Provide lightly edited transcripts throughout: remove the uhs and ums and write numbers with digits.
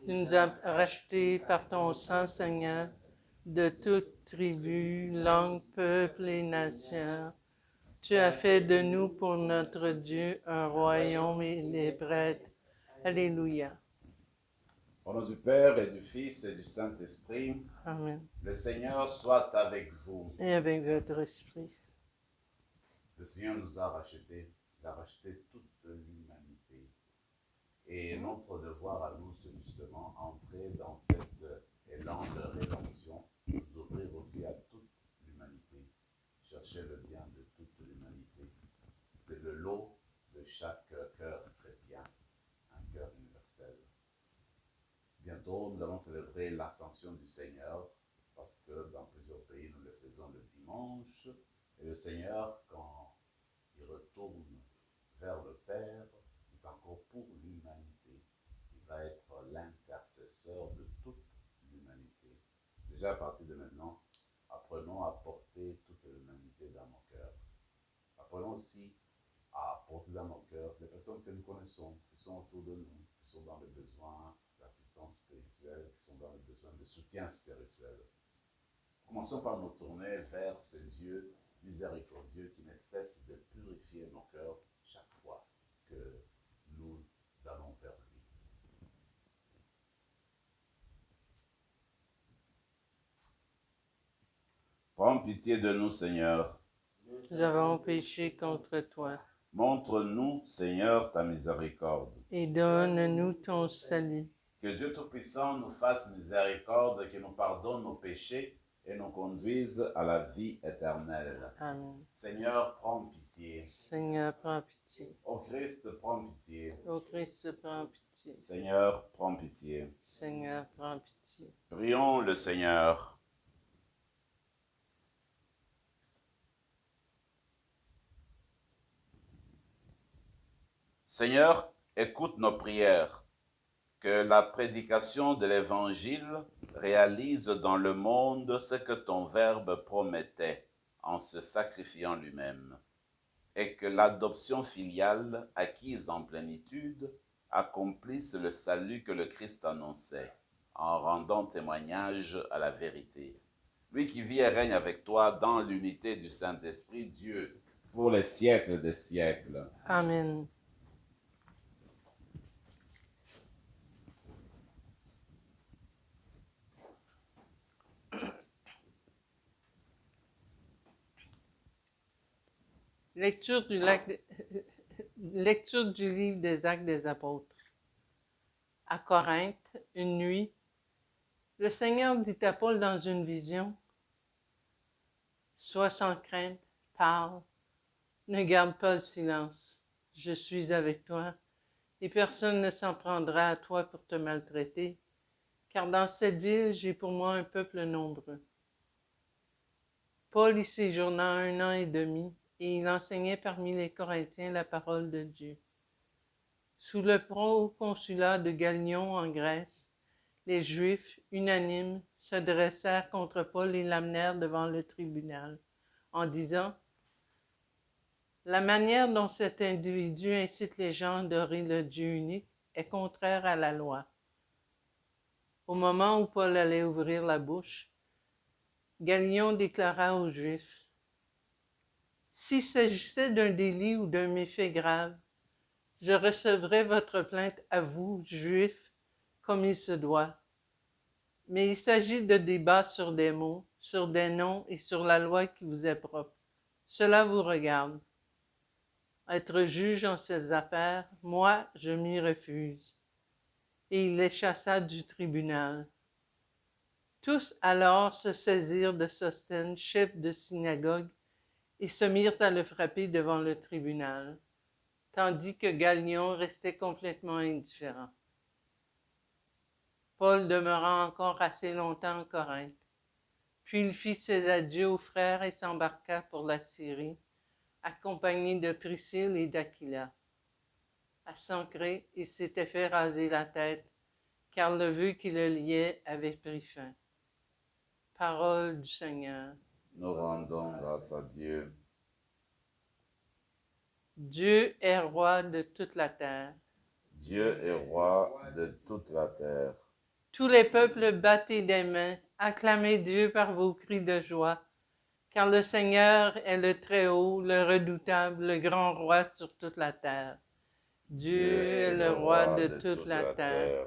Tu nous as rachetés par ton sang, Seigneur, de toute tribu, langue, peuple et nation. Tu as fait de nous pour notre Dieu un royaume et des prêtres. Alléluia. Au nom du Père et du Fils et du Saint-Esprit, Amen. le Seigneur soit avec vous. Et avec votre esprit. Le Seigneur nous a rachetés, il a racheté toute l'humanité. Et notre devoir à nous, c'est justement entrer dans cet élan de rédemption, nous ouvrir aussi à toute l'humanité, chercher le bien de toute l'humanité. C'est le lot de chaque cœur chrétien, un cœur universel. Bientôt, nous allons célébrer l'ascension du Seigneur, parce que dans plusieurs pays, nous le faisons le dimanche. Et le Seigneur, quand il retourne vers le Père, c'est encore pour l'humanité. Il va être l'intercesseur de toute l'humanité. Déjà à partir de maintenant, apprenons à porter toute l'humanité dans nos cœurs. Apprenons aussi à porter dans nos cœurs les personnes que nous connaissons, qui sont autour de nous, qui sont dans le besoin d'assistance spirituelle, qui sont dans le besoin de soutien spirituel. Commençons par nous tourner vers ce Dieu miséricordieux qui ne cesse de purifier nos cœurs chaque fois que nous allons vers lui. Prends pitié de nous, Seigneur. Nous avons péché contre toi. Montre-nous, Seigneur, ta miséricorde. Et donne-nous ton salut. Que Dieu Tout-Puissant nous fasse miséricorde, qu'il nous pardonne nos péchés et nous conduise à la vie éternelle. Amen. Seigneur, prends pitié. Seigneur, prends pitié. Ô Christ, prends pitié. Ô Christ, prends pitié. Seigneur, prends pitié. Seigneur, prends pitié. Prions le Seigneur. Seigneur, écoute nos prières. Que la prédication de l'Évangile réalise dans le monde ce que ton Verbe promettait en se sacrifiant lui-même, et que l'adoption filiale acquise en plénitude accomplisse le salut que le Christ annonçait, en rendant témoignage à la vérité. Lui qui vit et règne avec toi dans l'unité du Saint-Esprit, Dieu, pour les siècles des siècles. Amen. Lecture Lecture du livre des Actes des Apôtres. À Corinthe, une nuit, le Seigneur dit à Paul dans une vision, « Sois sans crainte, parle, ne garde pas le silence, je suis avec toi, et personne ne s'en prendra à toi pour te maltraiter, car dans cette ville j'ai pour moi un peuple nombreux. » Paul y séjourna 1 an et demi, et il enseignait parmi les Corinthiens la parole de Dieu. Sous le proconsulat de Galion en Grèce, les Juifs, unanimes, se dressèrent contre Paul et l'amenèrent devant le tribunal, en disant « La manière dont cet individu incite les gens à adorer le Dieu unique est contraire à la loi. » Au moment où Paul allait ouvrir la bouche, Galion déclara aux Juifs « S'il s'agissait d'un délit ou d'un méfait grave, je recevrai votre plainte à vous, Juifs, comme il se doit. Mais il s'agit de débats sur des mots, sur des noms et sur la loi qui vous est propre. Cela vous regarde. Être juge en ces affaires, moi, je m'y refuse. » Et il les chassa du tribunal. Tous alors se saisirent de Sosthène, chef de synagogue, et se mirent à le frapper devant le tribunal, tandis que Galion restait complètement indifférent. Paul demeura encore assez longtemps en Corinthe. Puis il fit ses adieux aux frères et s'embarqua pour la Syrie, accompagné de Priscille et d'Aquila. À Sancré, il s'était fait raser la tête, car le vœu qui le liait avait pris fin. Parole du Seigneur. Nous rendons grâce à Dieu. Dieu est roi de toute la terre. Dieu est roi de toute la terre. Tous les peuples, battez des mains, acclamez Dieu par vos cris de joie, car le Seigneur est le Très-Haut, le Redoutable, le grand roi sur toute la terre. Dieu est le roi de toute la terre.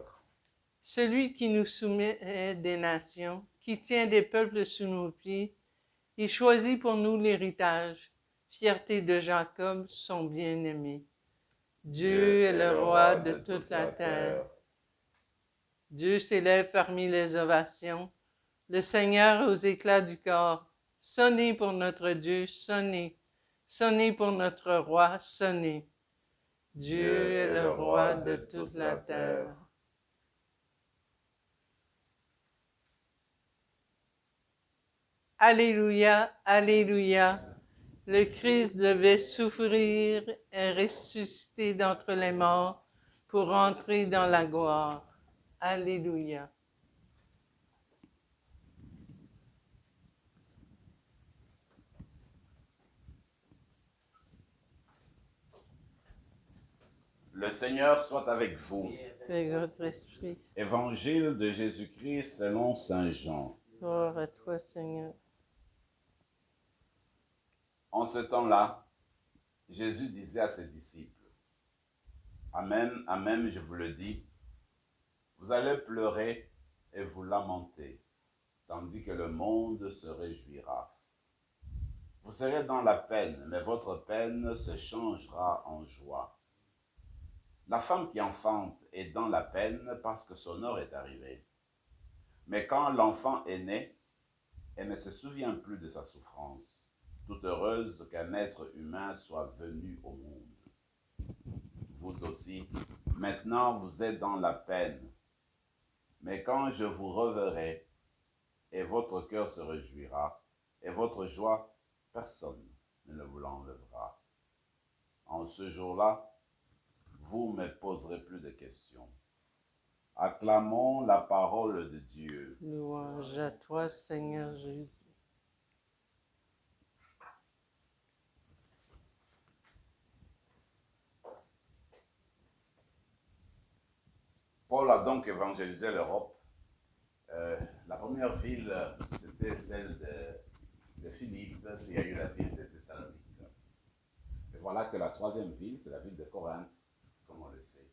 Celui qui nous soumet des nations, qui tient des peuples sous nos pieds, il choisit pour nous l'héritage, fierté de Jacob, son bien-aimé. Dieu est le roi de toute la terre. Dieu s'élève parmi les ovations, le Seigneur aux éclats du corps. Sonnez pour notre Dieu, sonnez. Sonnez pour notre roi, sonnez. Dieu est le roi de toute la terre. Alléluia, Alléluia. Le Christ devait souffrir et ressusciter d'entre les morts pour entrer dans la gloire. Alléluia. Le Seigneur soit avec vous. Avec votre esprit. Évangile de Jésus-Christ selon Saint Jean. Gloire à toi, Seigneur. En ce temps-là, Jésus disait à ses disciples, Amen, Amen, je vous le dis, vous allez pleurer et vous lamenter, tandis que le monde se réjouira. Vous serez dans la peine, mais votre peine se changera en joie. La femme qui enfante est dans la peine parce que son heure est arrivée. Mais quand l'enfant est né, elle ne se souvient plus de sa souffrance, toute heureuse qu'un être humain soit venu au monde. Vous aussi, maintenant vous êtes dans la peine. Mais quand je vous reverrai, et votre cœur se réjouira, et votre joie, personne ne vous l'enlèvera. En ce jour-là, vous ne me poserez plus de questions. Acclamons la parole de Dieu. Louange à toi, Seigneur Jésus. Paul a donc évangélisé l'Europe. La première ville, c'était celle de Philippe. Il y a eu la ville de Thessalonique. Et voilà que la troisième ville, c'est la ville de Corinthe, comme on le sait.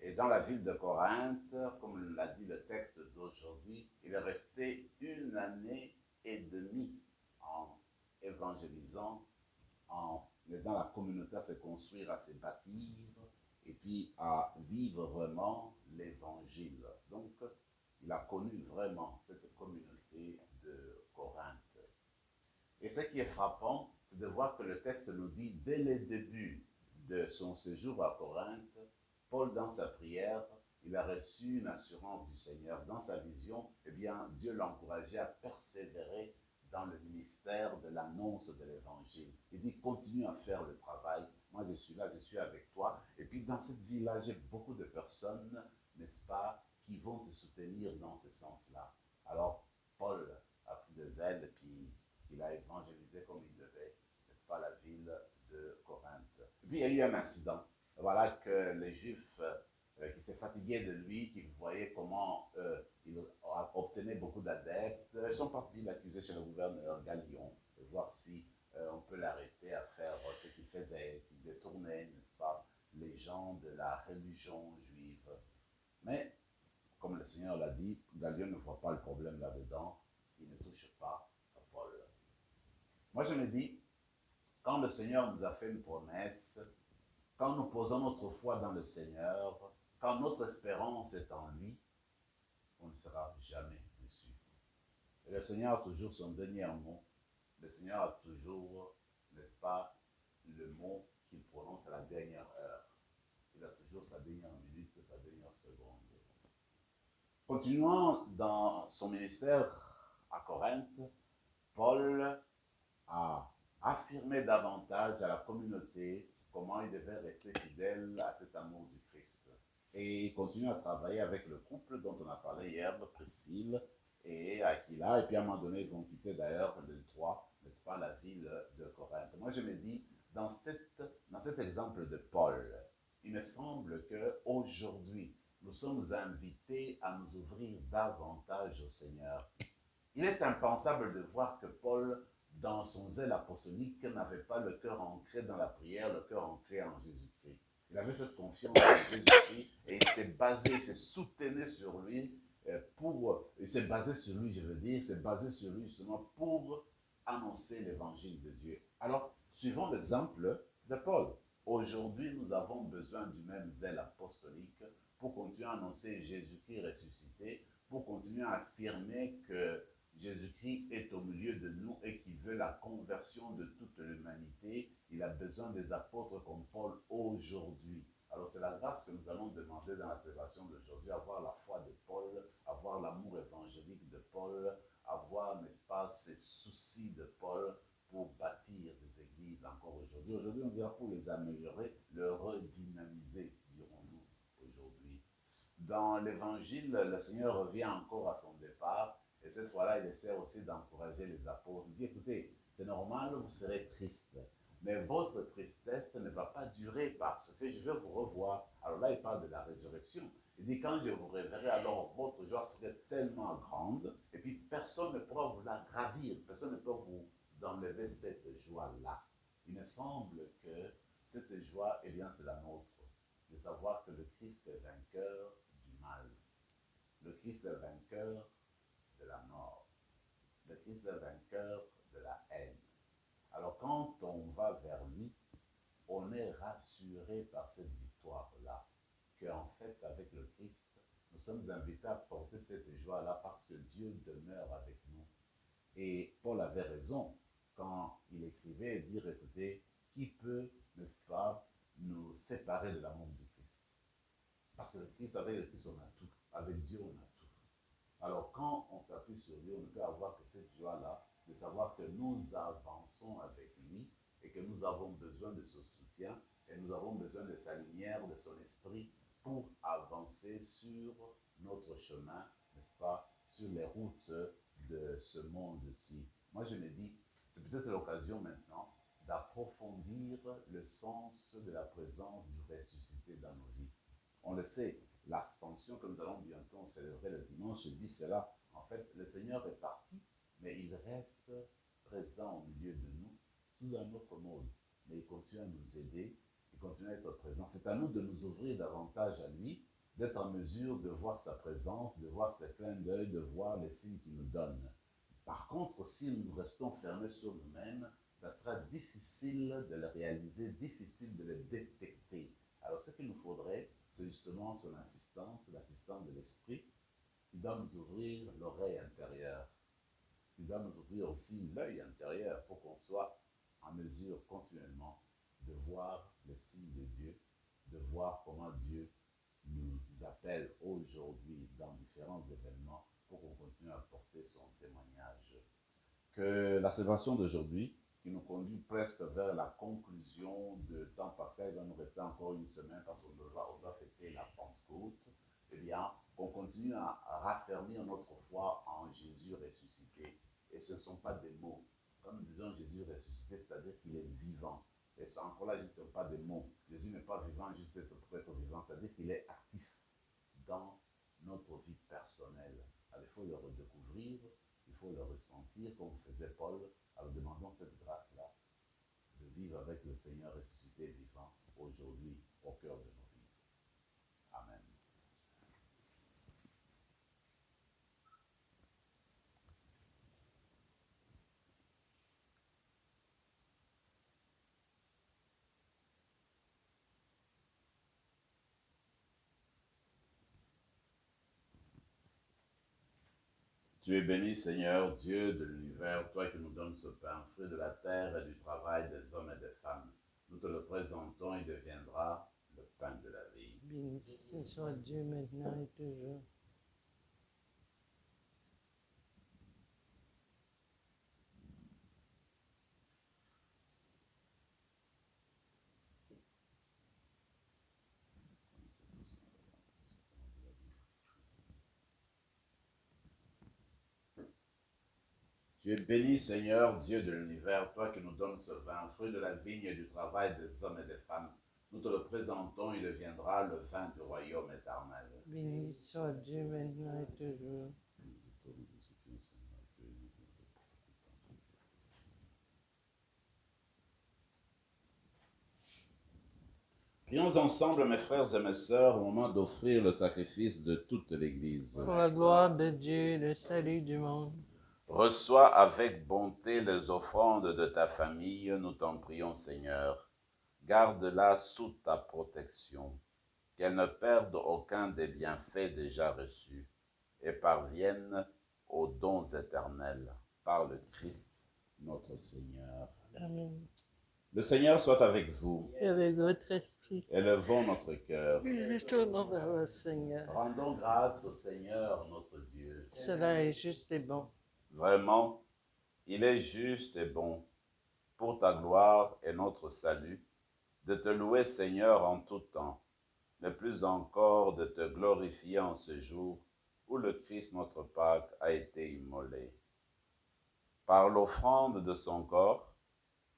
Et dans la ville de Corinthe, comme l'a dit le texte d'aujourd'hui, il est resté 1 année et demie en évangélisant, en aidant la communauté à se construire, à se bâtir, et puis à vivre vraiment l'évangile. Donc, il a connu vraiment cette communauté de Corinthe. Et ce qui est frappant, c'est de voir que le texte nous dit, dès le début de son séjour à Corinthe, Paul, dans sa prière, il a reçu une assurance du Seigneur. Dans sa vision, eh bien, Dieu l'encourageait à persévérer dans le ministère de l'annonce de l'Évangile. Il dit, continue à faire le travail. Moi, je suis là, je suis avec toi. Et puis, dans cette vie-là, j'ai beaucoup de personnes, n'est-ce pas, qui vont te soutenir dans ce sens-là. Alors, Paul a pris des ailes, et puis il a évangélisé comme il devait, n'est-ce pas, la ville de Corinthe. Et puis, il y a eu un incident. Voilà que les Juifs qui se fatiguaient de lui, qui voyaient comment il obtenait beaucoup d'adeptes, sont partis l'accuser chez le gouverneur Galion, de voir si on peut l'arrêter à faire ce qu'il faisait, qu'il détournait, n'est-ce pas, les gens de la religion juive. Mais, comme le Seigneur l'a dit, Galion ne voit pas le problème là-dedans, il ne touche pas à Paul. Moi, je me dis, quand le Seigneur nous a fait une promesse, quand nous posons notre foi dans le Seigneur, quand notre espérance est en lui, on ne sera jamais déçu. Et le Seigneur a toujours son dernier mot. Le Seigneur a toujours, n'est-ce pas, le mot qu'il prononce à la dernière heure. Il a toujours sa dernière minute, sa dernière seconde. Continuant dans son ministère à Corinthe, Paul a affirmé davantage à la communauté comment il devait rester fidèle à cet amour du Christ. Et il continue à travailler avec le couple dont on a parlé hier, Priscille et Aquila. Et puis à un moment donné, ils vont quitter d'ailleurs le 3, n'est-ce pas, la ville de Corinthe. Moi, je me dis, dans cet exemple de Paul, il me semble qu'aujourd'hui, nous sommes invités à nous ouvrir davantage au Seigneur. Il est impensable de voir que Paul, dans son zèle apostolique, n'avait pas le cœur ancré dans la prière, le cœur ancré en Jésus-Christ. Il avait cette confiance en Jésus-Christ et il s'est basé, il s'est soutenu sur lui il s'est basé sur lui, je veux dire, il s'est basé sur lui justement pour annoncer l'évangile de Dieu. Alors, suivons l'exemple de Paul. Aujourd'hui, nous avons besoin du même zèle apostolique pour continuer à annoncer Jésus-Christ ressuscité, pour continuer à affirmer que Jésus-Christ est au milieu de nous et qu'il veut la conversion de toute l'humanité. Il a besoin des apôtres comme Paul aujourd'hui. Alors c'est la grâce que nous allons demander dans la célébration d'aujourd'hui, avoir la foi de Paul, avoir l'amour évangélique de Paul, avoir, n'est-ce pas, ces soucis de Paul pour bâtir des églises encore aujourd'hui. Aujourd'hui, on dira pour les améliorer, le redynamiser, dirons-nous aujourd'hui. Dans l'évangile, le Seigneur revient encore à son départ et cette fois-là, il essaie aussi d'encourager les apôtres. Il dit, écoutez, c'est normal, vous serez tristes. Mais votre tristesse ne va pas durer parce que je vais vous revoir. Alors là, il parle de la résurrection. Il dit, quand je vous reverrai, alors votre joie serait tellement grande, et puis personne ne pourra vous la gravir, personne ne peut vous enlever cette joie-là. Il me semble que cette joie, eh bien, c'est la nôtre, de savoir que le Christ est vainqueur du mal. Le Christ est vainqueur de la mort. Le Christ est vainqueur de la haine. Alors quand on va vers lui, on est rassuré par cette victoire-là, qu'en fait, avec le Christ, nous sommes invités à porter cette joie-là parce que Dieu demeure avec nous. Et Paul avait raison quand il écrivait et dire, écoutez, qui peut, n'est-ce pas, nous séparer de l'amour du Christ? Parce que le Christ, avec le Christ, on a tout. Avec Dieu, on a tout. Alors quand on s'appuie sur lui, on ne peut avoir que cette joie-là, de savoir que nous avançons avec lui et que nous avons besoin de son soutien et nous avons besoin de sa lumière, de son esprit pour avancer sur notre chemin, n'est-ce pas, sur les routes de ce monde-ci. Moi, je me dis, c'est peut-être l'occasion maintenant d'approfondir le sens de la présence du ressuscité dans nos vies. On le sait, l'ascension que nous allons bientôt célébrer le dimanche dit cela. En fait, le Seigneur est parti, mais il reste présent au milieu de nous, sous un autre mode. Mais il continue à nous aider, il continue à être présent. C'est à nous de nous ouvrir davantage à lui, d'être en mesure de voir sa présence, de voir ses clins d'œil, de voir les signes qu'il nous donne. Par contre, si nous restons fermés sur nous-mêmes, ça sera difficile de le réaliser, difficile de le détecter. Alors, ce qu'il nous faudrait, c'est justement son assistance, l'assistance de l'esprit. Il doit nous ouvrir l'oreille intérieure. Il doit nous ouvrir aussi l'œil intérieur pour qu'on soit en mesure continuellement de voir les signes de Dieu, de voir comment Dieu nous appelle aujourd'hui dans différents événements pour qu'on continue à porter son témoignage. Que la célébration d'aujourd'hui, qui nous conduit presque vers la conclusion de temps pascal, il va nous rester encore une semaine parce qu'on doit fêter la Pentecôte, eh bien, qu'on continue à raffermir notre foi en Jésus ressuscité. Et ce ne sont pas des mots. Quand nous disons Jésus ressuscité, c'est-à-dire qu'il est vivant. Et ça, encore là, ce ne sont pas des mots. Jésus n'est pas vivant juste pour être vivant, c'est-à-dire qu'il est actif dans notre vie personnelle. Alors, il faut le redécouvrir, il faut le ressentir comme faisait Paul. Alors demandons cette grâce-là de vivre avec le Seigneur ressuscité vivant aujourd'hui au cœur de nos vies. Amen. Tu es béni, Seigneur, Dieu de l'univers, toi qui nous donnes ce pain, fruit de la terre et du travail des hommes et des femmes. Nous te le présentons, il deviendra le pain de la vie. Béni soit Dieu maintenant et toujours. Tu es béni, Seigneur, Dieu de l'univers, toi qui nous donnes ce vin, fruit de la vigne et du travail des hommes et des femmes. Nous te le présentons, il deviendra le vin du royaume éternel. Béni soit Dieu maintenant et toujours. Prions ensemble, mes frères et mes sœurs, au moment d'offrir le sacrifice de toute l'Église. Pour la gloire de Dieu et le salut du monde. Reçois avec bonté les offrandes de ta famille, nous t'en prions, Seigneur. Garde-la sous ta protection, qu'elle ne perde aucun des bienfaits déjà reçus et parvienne aux dons éternels par le Christ, notre Seigneur. Amen. Le Seigneur soit avec vous. Et avec votre esprit. Élevons notre cœur. Nous retournons vers le Seigneur. Rendons grâce au Seigneur, notre Dieu. Cela est juste et bon. Vraiment, il est juste et bon, pour ta gloire et notre salut, de te louer, Seigneur, en tout temps, mais plus encore de te glorifier en ce jour où le Christ, notre Pâque, a été immolé. Par l'offrande de son corps,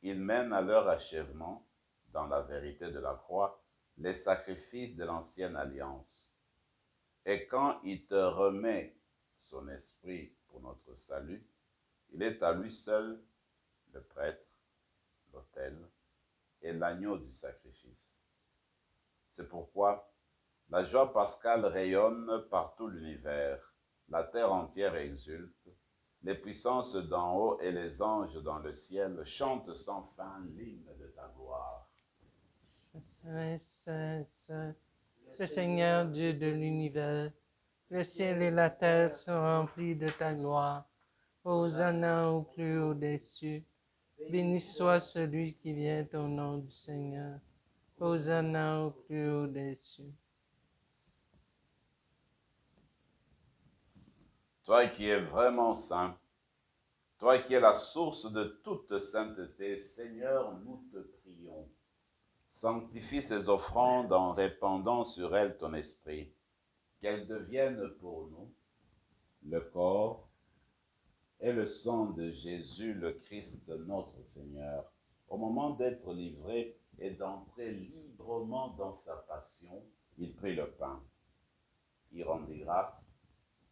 il mène à leur achèvement, dans la vérité de la croix, les sacrifices de l'ancienne alliance. Et quand il te remet son esprit pour notre salut, il est à lui seul le prêtre, l'autel et l'agneau du sacrifice. C'est pourquoi la joie pascale rayonne par tout l'univers, la terre entière exulte, les puissances d'en haut et les anges dans le ciel chantent sans fin l'hymne de ta gloire. Saint, Saint, Saint, le Seigneur Dieu de l'univers, le ciel et la terre sont remplis de ta gloire. Hosanna au plus haut des cieux. Béni soit celui qui vient au nom du Seigneur. Hosanna au plus haut des cieux. Toi qui es vraiment saint, toi qui es la source de toute sainteté, Seigneur, nous te prions. Sanctifie ces offrandes en répandant sur elles ton esprit, qu'elles deviennent pour nous le corps et le sang de Jésus, le Christ, notre Seigneur. Au moment d'être livré et d'entrer librement dans sa passion, il prit le pain, il rendit grâce,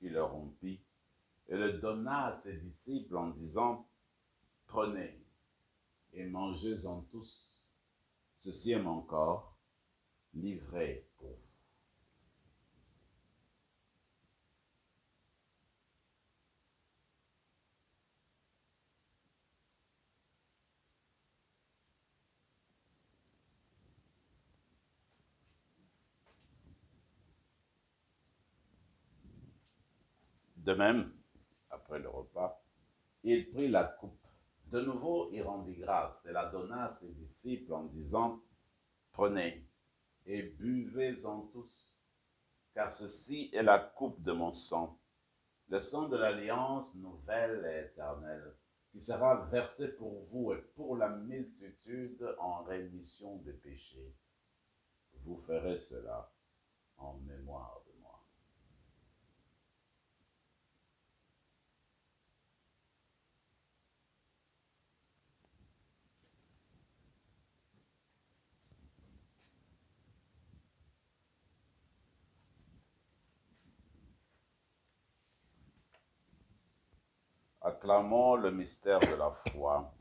il le rompit et le donna à ses disciples en disant, « Prenez et mangez-en tous. Ceci est mon corps, livré pour vous. » De même, après le repas, il prit la coupe. De nouveau, il rendit grâce et la donna à ses disciples en disant, « Prenez et buvez-en tous, car ceci est la coupe de mon sang, le sang de l'alliance nouvelle et éternelle, qui sera versé pour vous et pour la multitude en rémission des péchés. Vous ferez cela en mémoire de moi. » Acclamons le mystère de la foi.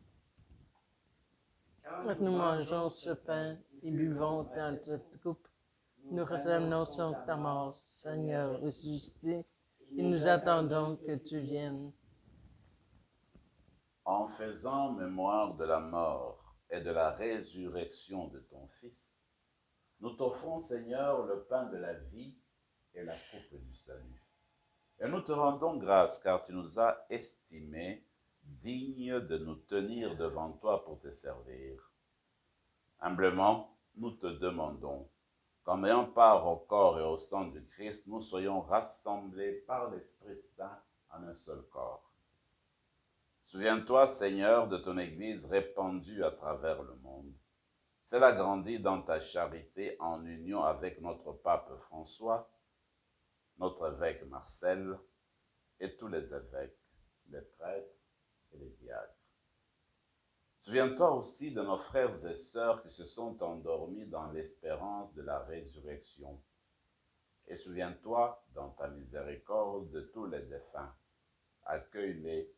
Quand nous mangeons ce pain et buvons dans cette coupe, nous annonçons ta mort, Seigneur ressuscité, et nous attendons que tu viennes. En faisant mémoire de la mort et de la résurrection de ton Fils, nous t'offrons, Seigneur, le pain de la vie et la coupe du salut. Et nous te rendons grâce car tu nous as estimés dignes de nous tenir devant toi pour te servir. Humblement, nous te demandons qu'en ayant part au corps et au sang du Christ, nous soyons rassemblés par l'Esprit Saint en un seul corps. Souviens-toi, Seigneur, de ton Église répandue à travers le monde. Fais-la grandir dans ta charité en union avec notre pape François, notre évêque Marcel et tous les évêques, les prêtres et les diacres. Souviens-toi aussi de nos frères et sœurs qui se sont endormis dans l'espérance de la résurrection. Et souviens-toi, dans ta miséricorde, de tous les défunts. Accueille-les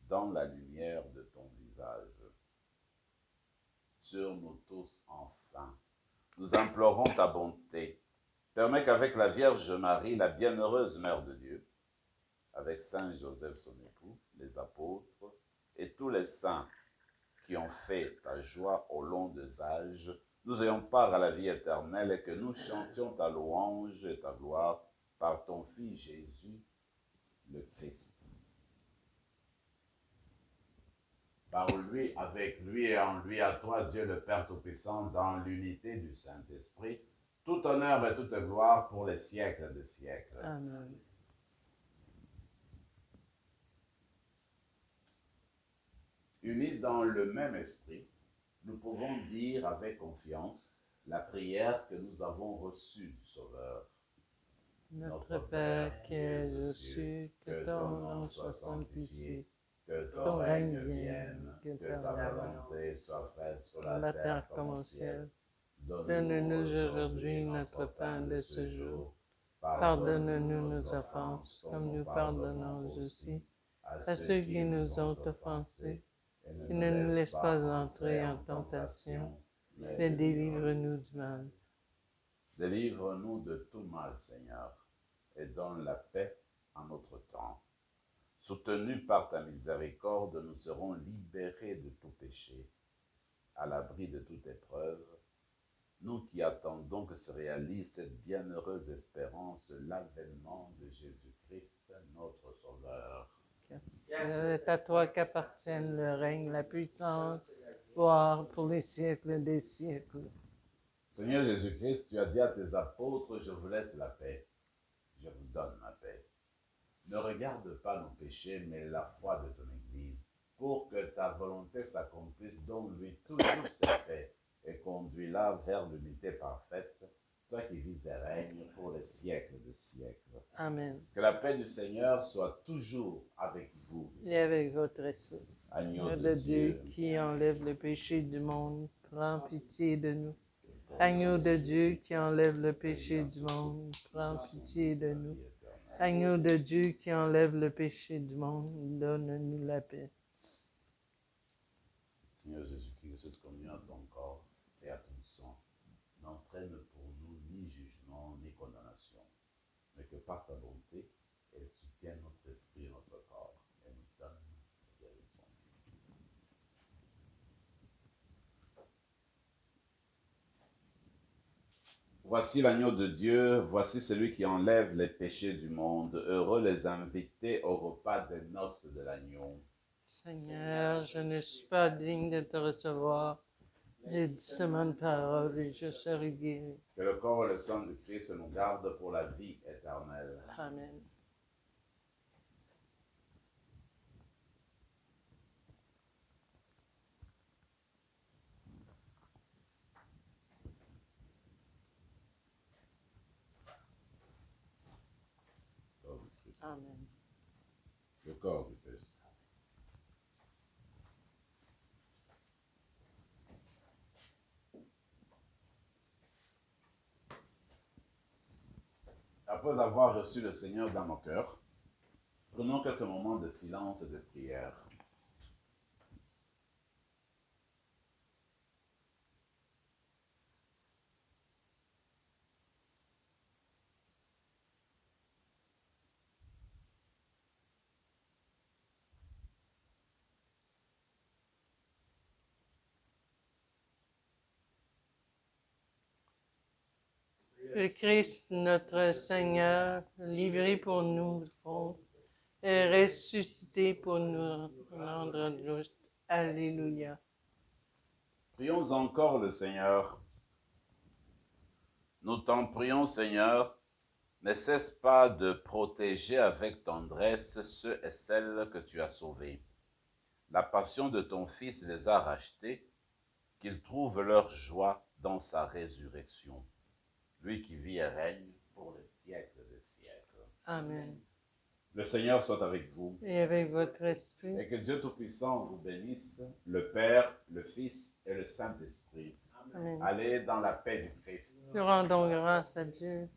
dans la lumière de ton visage. Sur nous tous, enfin, nous implorons ta bonté. Permets qu'avec la Vierge Marie, la bienheureuse Mère de Dieu, avec Saint Joseph son époux, les apôtres et tous les saints qui ont fait ta joie au long des âges, nous ayons part à la vie éternelle et que nous chantions ta louange et ta gloire par ton Fils Jésus, le Christ. Par lui, avec lui et en lui, à toi, Dieu le Père Tout-Puissant, dans l'unité du Saint-Esprit, tout honneur et toute gloire pour les siècles des siècles. Amen. Unis dans le même esprit, nous pouvons dire avec confiance la prière que nous avons reçue du Sauveur. Notre Père qui es aux cieux, que ton nom soit sanctifié, que ton règne vienne, que ta volonté soit faite sur la terre comme au ciel. Donne-nous aujourd'hui notre pain de ce jour. Pardonne-nous nos offenses, comme nous pardonnons aussi à ceux qui nous ont offensés. Et ne nous laisse pas entrer en tentation, mais délivre-nous du mal. Délivre-nous de tout mal, Seigneur, et donne la paix en notre temps. Soutenus par ta miséricorde, nous serons libérés de tout péché, à l'abri de toute épreuve, nous qui attendons que se réalise cette bienheureuse espérance, l'avènement de Jésus-Christ, notre Sauveur. C'est à toi qu'appartiennent le règne, la puissance, gloire pour les siècles des siècles. Seigneur Jésus-Christ, tu as dit à tes apôtres, je vous laisse la paix, je vous donne ma paix. Ne regarde pas nos péchés, mais la foi de ton Église, pour que ta volonté s'accomplisse, donne-lui toujours cette paix, et conduis-la vers l'unité parfaite, toi qui vis et règnes pour les siècles des siècles. Amen. Que la paix du Seigneur soit toujours avec vous. Et avec votre esprit. Agneau de Dieu qui enlève le péché du monde, prends pitié de nous. Agneau de Dieu qui enlève le péché du monde, prends pitié de nous. Agneau de Dieu qui enlève le péché du monde, donne-nous la paix. Seigneur Jésus-Christ, cette communion à ton corps et à ton sang n'entraîne pour nous ni jugement ni condamnation, mais que par ta bonté, elle soutienne notre esprit et notre corps et nous donne la guérison. Voici l'agneau de Dieu, voici celui qui enlève les péchés du monde. Heureux les invités au repas des noces de l'agneau. Seigneur, je ne suis pas digne de te recevoir, mais dis seulement une parole et je serai guéri. Que le corps et le sang de Christ nous gardent pour la vie éternelle. Amen. Corps du Christ. Amen. Le corps du Christ. Après avoir reçu le Seigneur dans nos cœurs, prenons quelques moments de silence et de prière. Le Christ, notre Seigneur, livré pour nous est ressuscité pour nous rendre justes. Alléluia. Prions encore le Seigneur. Nous t'en prions, Seigneur, ne cesse pas de protéger avec tendresse ceux et celles que tu as sauvés. La passion de ton Fils les a rachetés, qu'ils trouvent leur joie dans sa résurrection. Lui qui vit et règne pour les siècles des siècles. Amen. Le Seigneur soit avec vous. et avec votre esprit. Et que Dieu Tout-Puissant vous bénisse, le Père, le Fils et le Saint-Esprit. Amen. Allez dans la paix du Christ. Nous rendons grâce à Dieu.